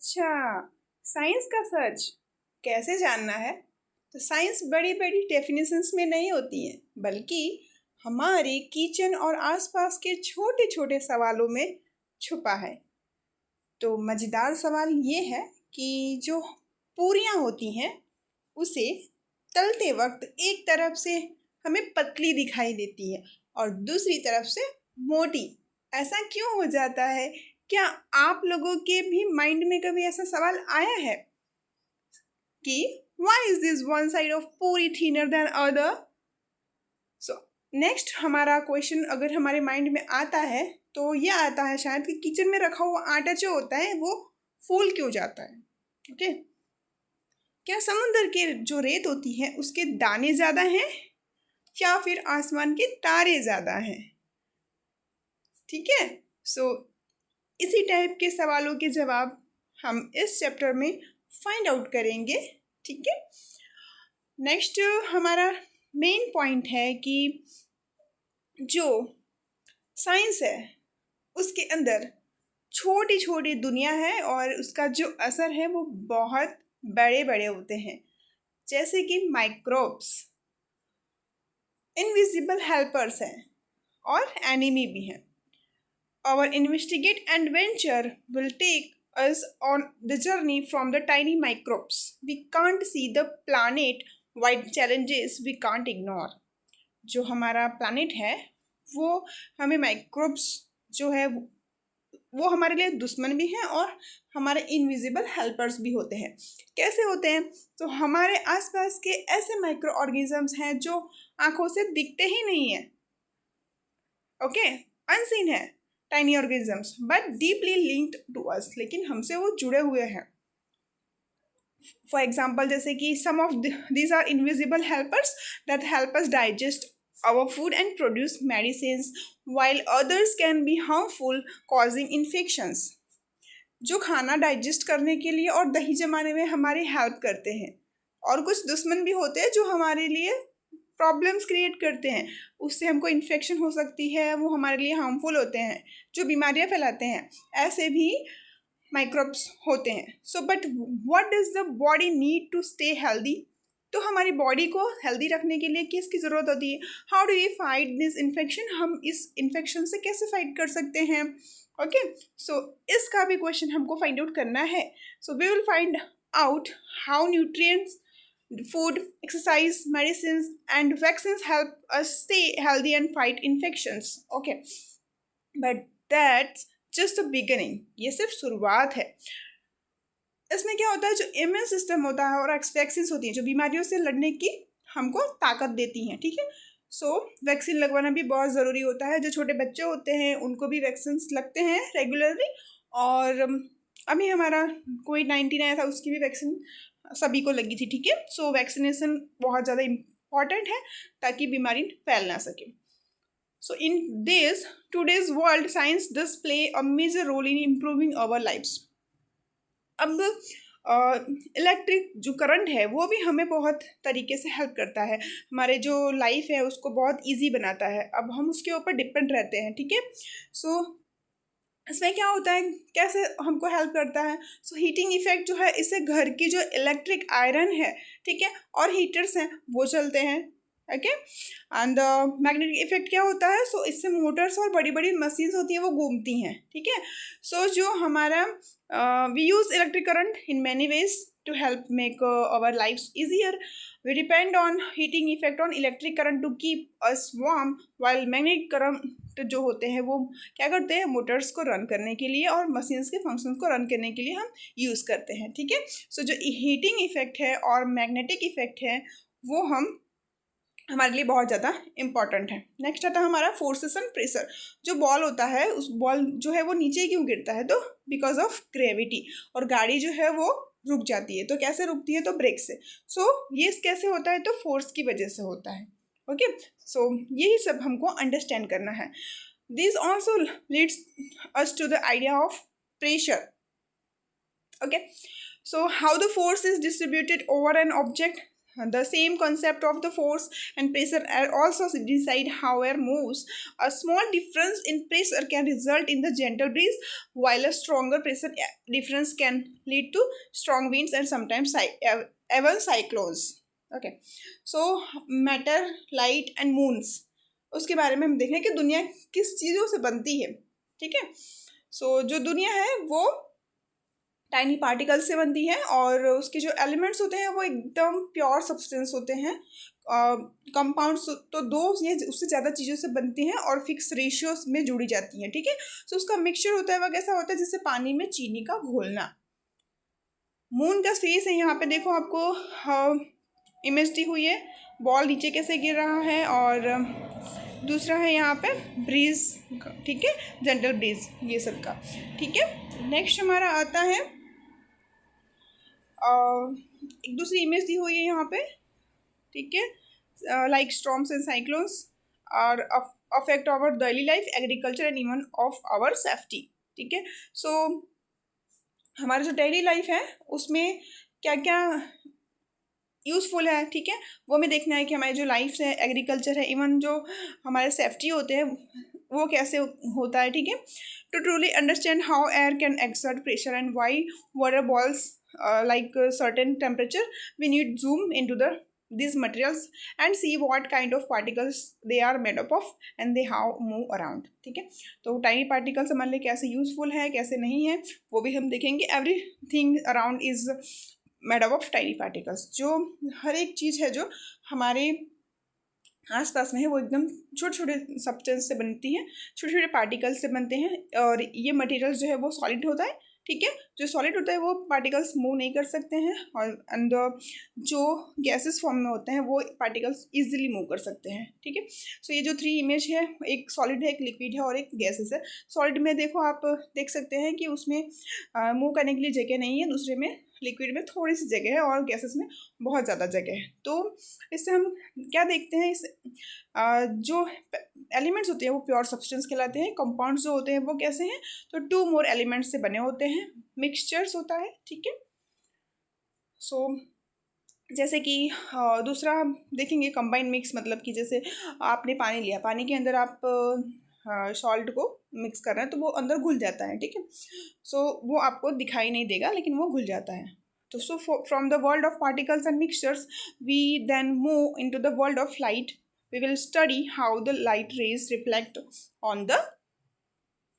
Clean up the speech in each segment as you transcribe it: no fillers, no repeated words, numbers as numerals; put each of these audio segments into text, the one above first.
अच्छा, साइंस का सच कैसे जानना है? तो साइंस बड़ी बड़ी डेफिनेशंस में नहीं होती है, बल्कि हमारे किचन और आसपास के छोटे छोटे सवालों में छुपा है। तो मज़ेदार सवाल ये है कि जो पूरियां होती हैं उसे तलते वक्त एक तरफ से हमें पतली दिखाई देती है और दूसरी तरफ से मोटी। ऐसा क्यों हो जाता है? क्या आप लोगों के भी माइंड में कभी ऐसा सवाल आया है कि why is this one side of पूरी thinner than other? So next हमारा क्वेश्चन अगर हमारे माइंड में आता है तो ये आता है शायद कि किचन में रखा हुआ आटा जो होता है वो फूल क्यों जाता है। ओके, क्या समुद्र के जो रेत होती है उसके दाने ज़्यादा हैं या फिर आसमान के तारे ज़्यादा हैं? ठीक है। सो इसी टाइप के सवालों के जवाब हम इस चैप्टर में फाइंड आउट करेंगे। ठीक है। नेक्स्ट हमारा मेन पॉइंट है कि जो साइंस है उसके अंदर छोटी छोटी दुनिया है और उसका जो असर है वो बहुत बड़े बड़े होते हैं, जैसे कि माइक्रोब्स इनविजिबल हेल्पर्स हैं और एनिमी भी हैं। Our investigate adventure will take us on the journey from the tiny microbes we can't see the planet wide challenges we can't ignore। जो हमारा planet है वो हमें माइक्रोब्स जो है वो हमारे लिए दुश्मन भी हैं और हमारे इनविजिबल हेल्पर्स भी होते हैं। कैसे होते हैं? तो हमारे आसपास के ऐसे माइक्रो ऑर्गेनिजम्स हैं जो आंखों से दिखते ही नहीं है। ओके, अनसीन है tiny organisms but deeply linked to us, लेकिन हमसे वो जुड़े हुए हैं। फॉर एग्जाम्पल जैसे कि some of these are invisible helpers that help us digest our food and produce medicines, while others can be harmful, causing infections। जो खाना डाइजेस्ट करने के लिए और दही जमाने में हमारी हेल्प करते हैं, और कुछ दुश्मन भी होते हैं जो हमारे लिए प्रॉब्लम्स क्रिएट करते हैं, उससे हमको इन्फेक्शन हो सकती है, वो हमारे लिए हार्मफुल होते हैं, जो बीमारियां फैलाते हैं। ऐसे भी माइक्रोब्स होते हैं। So but what does the body need to stay healthy? तो हमारी बॉडी को हेल्दी रखने के लिए किसकी ज़रूरत होती है? How do we fight this infection? हम इस इन्फेक्शन से कैसे फाइट कर सकते हैं? ओके, सो इसका भी क्वेश्चन हमको फाइंड आउट करना है। So we will find out how nutrients, food, exercise, medicines, and vaccines help us stay healthy and fight infections. Okay, but that's just the beginning. ये सिर्फ शुरुआत है। इसमें क्या होता है, जो इम्यून सिस्टम होता है और वैक्सीन्स होती हैं जो बीमारियों से लड़ने की हमको ताकत देती हैं। ठीक है। सो वैक्सीन लगवाना भी बहुत ज़रूरी होता है। जो छोटे बच्चे होते हैं उनको भी वैक्सीन्स लगते हैं रेगुलरली, और अभी हमारा कोविड-19 आया था उसकी भी वैक्सीन सभी को लगी थी। ठीक है। सो वैक्सीनेशन बहुत ज़्यादा इम्पॉर्टेंट है ताकि बीमारी फैल ना सके। So in this today's world science does play a major role in improving our lifes. अब इलेक्ट्रिक जो करंट है वो भी हमें बहुत तरीके से हेल्प करता है, हमारे जो लाइफ है उसको बहुत इजी बनाता है। अब हम उसके ऊपर डिपेंड रहते हैं। ठीक है। सो इसमें क्या होता है, कैसे हमको हेल्प करता है? सो हीटिंग इफेक्ट जो है, इससे घर की जो इलेक्ट्रिक आयरन है, ठीक है, और हीटर्स हैं वो चलते हैं। ओके, एंड मैग्नेटिक इफेक्ट क्या होता है? सो इससे मोटर्स और बड़ी बड़ी मशीन्स होती हैं वो घूमती हैं। ठीक है। सो जो हमारा we use electric current in many ways to help make our lives easier. We depend on heating effect on electric current to keep us warm, while magnetic current जो होते हैं वो क्या करते हैं, मोटर्स को रन करने के लिए और मशीन्स के फंक्शंस को रन करने के लिए हम यूज़ करते हैं। ठीक है। सो जो हीटिंग इफेक्ट है और मैग्नेटिक इफेक्ट है वो हमारे लिए बहुत ज़्यादा इम्पॉर्टेंट है। नेक्स्ट आता है हमारा फोर्सेस एंड प्रेशर। जो बॉल होता है उस बॉल जो है वो नीचे क्यों गिरता है? तो बिकॉज ऑफ ग्रेविटी। और गाड़ी जो है वो रुक जाती है, तो कैसे रुकती है? तो ब्रेक से। सो ये कैसे होता है? तो फोर्स की वजह से होता है। ओके, सो यही सब हमको अंडरस्टैंड करना है। This also leads us to the idea of pressure. Okay, so how the force is distributed over an object. The same concept of the force and pressure are also decide how air moves. A small difference in pressure can result in the gentle breeze, while a stronger pressure difference can lead to strong winds and sometimes even cyclones. Okay, so matter, light and moons, उसके बारे में हम देखें कि दुनिया किस चीज़ों से बनती है. ठीक है, सो जो दुनिया है वो टाइनी पार्टिकल्स से बनती है और उसके जो एलिमेंट्स होते हैं वो एकदम प्योर सब्सटेंस होते हैं. कंपाउंड्स तो दो या उससे ज़्यादा चीज़ों से बनती हैं और फिक्स रेशियोज में जुड़ी जाती हैं. ठीक है, सो उसका मिक्सचर होता है वह कैसा होता है, जैसे पानी में चीनी का घोलना. मून का फेस है, यहाँ पे देखो आपको इमेज दी हुई है, बॉल नीचे कैसे गिर रहा है, और दूसरा है यहाँ पे ब्रीज. ठीक है, जेंटल ब्रीज ये सब का. ठीक है, नेक्स्ट हमारा आता है एक दूसरी इमेज दी हुई है यहाँ पे. ठीक है, लाइक स्टॉर्म्स एंड साइक्लोन्स और affect our daily life, agriculture and even of our safety. ठीक है, सो हमारा जो डेली लाइफ है उसमें क्या क्या यूज़फुल है. ठीक है, वो हमें देखना है कि हमारी जो लाइफ है, एग्रीकल्चर है, इवन जो हमारे सेफ्टी होते हैं वो कैसे होता है. ठीक है, to truly understand how air can exert pressure and why water boils like certain temperature, we need zoom into these materials and see what kind of particles they are made up of and they how move around. ठीक है, तो tiny particles हमारे लिए कैसे useful है कैसे नहीं है वो भी हम देखेंगे. Everything around is made up of tiny particles. जो हर एक चीज़ है जो हमारे आसपास में है वो एकदम छोटे छोटे सब्सटेंस से बनती हैं, छोटे छोटे पार्टिकल्स से बनते हैं. और ये मटेरियल जो है वो सॉलिड होता है. ठीक है, जो सॉलिड होता है वो पार्टिकल्स मूव नहीं कर सकते हैं, और जो गैसेस फॉर्म में होते हैं वो पार्टिकल्स इजीली मूव कर सकते हैं. ठीक है, सो ये जो थ्री इमेज है, एक सॉलिड है, एक लिक्विड है और एक गैसेस है. सॉलिड में देखो आप देख सकते हैं कि उसमें मूव करने के लिए जगह नहीं है, दूसरे में लिक्विड में थोड़ी सी जगह है और गैसेस में बहुत ज़्यादा जगह है. तो इससे हम क्या देखते हैं, इस जो एलिमेंट्स होते हैं वो प्योर सब्सटेंस कहलाते हैं. कंपाउंड्स जो होते हैं वो कैसे हैं, तो टू मोर एलिमेंट्स से बने होते हैं, मिक्सचर्स होता है. ठीक है, सो जैसे कि दूसरा देखेंगे कंबाइन मिक्स, मतलब कि जैसे आपने पानी लिया, पानी के अंदर आप सॉल्ट को मिक्स कर रहे हैं तो वो अंदर घुल जाता है. ठीक है, सो वो आपको दिखाई नहीं देगा लेकिन वो घुल जाता है. तो so from the world of particles and mixtures we then move into the world of light. We will study how the light rays reflect on the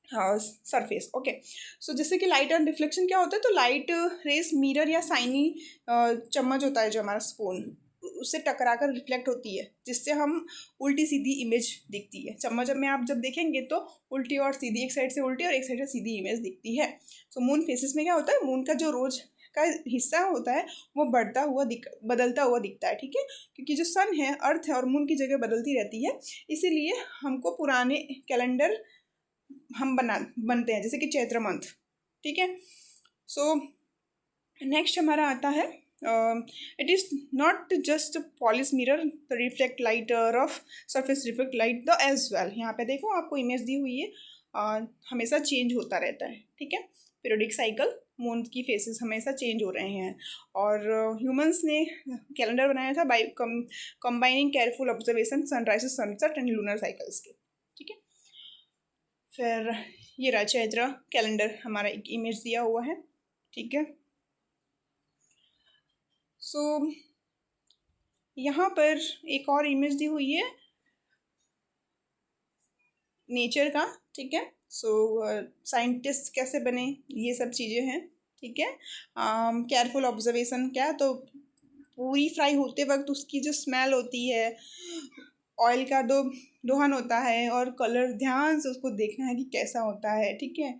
surface. Okay, so जैसे कि लाइट एंड रिफ्लेक्शन क्या होता है, तो light rays mirror या साइनी चम्मच होता है जो हमारा स्पून, उससे टकरा कर रिफ्लेक्ट होती है जिससे हम उल्टी सीधी इमेज दिखती है. चम्मच में आप जब देखेंगे तो उल्टी और सीधी, एक साइड से उल्टी और एक साइड से सीधी इमेज दिखती है. सो मून फेसेस में क्या होता है, मून का जो रोज का हिस्सा होता है वो बढ़ता हुआ बदलता हुआ दिखता है. ठीक है, क्योंकि जो सन है, अर्थ है और मून की जगह बदलती रहती है, इसीलिए हमको पुराने कैलेंडर हम बनते हैं जैसे कि चैत्र मंथ. ठीक है, सो नेक्स्ट हमारा आता है it is not just polish mirror the reflect light off surface reflect light the as well. यहाँ पे देखो आपको इमेज दी हुई है, हमेशा चेंज होता रहता है. ठीक है, पीरियोडिक साइकिल, मून की फेसेस हमेशा चेंज हो रहे हैं. और ह्यूमंस ने कैलेंडर बनाया था by combining careful observation sunrise sunset and lunar cycles के. ठीक है, फिर ये रहा चैत्र कैलेंडर, हमारा एक इमेज दिया हुआ है. ठीक है, सो यहाँ पर एक और इमेज दी हुई है नेचर का. ठीक है, सो साइंटिस्ट कैसे बने ये सब चीज़ें हैं. ठीक है, केयरफुल ऑब्जर्वेशन क्या, तो पूरी फ्राई होते वक्त उसकी जो स्मेल होती है, ऑयल का दोहन होता है और कलर ध्यान से उसको देखना है कि कैसा होता है. ठीक है,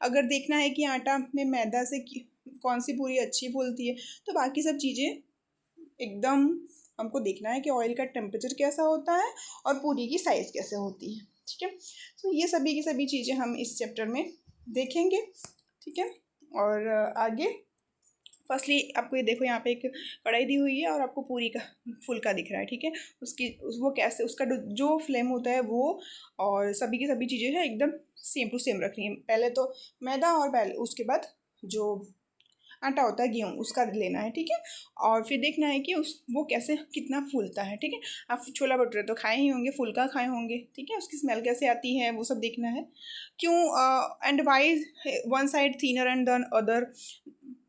अगर देखना है कि आटा में मैदा से कौन सी पूरी अच्छी फूलती है, तो बाकी सब चीज़ें एकदम हमको देखना है कि ऑयल का टेम्परेचर कैसा होता है और पूरी की साइज़ कैसे होती है. ठीक है, तो ये सभी की सभी चीज़ें हम इस चैप्टर में देखेंगे. ठीक है, और आगे फर्स्टली आपको ये देखो यहाँ पे एक कढ़ाई दी हुई है और आपको पूरी का फुल्का दिख रहा है. ठीक है, वो कैसे, उसका जो फ्लेम होता है वो, और सभी की सभी चीज़ें हैं एकदम सेम टू सेम रखनी है. पहले तो मैदा और पहले उसके बाद जो आटा होता है गेहूँ, उसका लेना है, ठीक है। और फिर देखना है कि वो कैसे कितना फूलता है, ठीक है। आप छोला भटूरे तो खाए ही होंगे, फुल्का खाए होंगे, ठीक है। उसकी स्मेल कैसे आती है वो सब देखना है। क्यों and why one side thinner and the other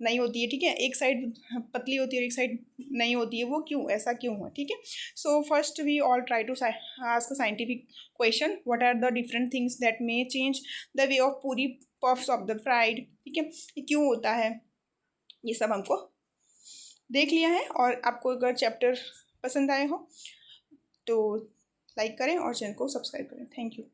नहीं होती है, ठीक है। एक साइड पतली होती है और एक साइड नहीं होती है, वो क्यों, ऐसा क्यों है, ठीक है। So first we all try to ask a scientific question, what are the different things that may change the way of puri puffs of the fried, ठीक है। ये क्यों होता है, ये सब हमको देख लिया है। और आपको अगर चैप्टर पसंद आए हो तो लाइक करें और चैनल को सब्सक्राइब करें। Thank you.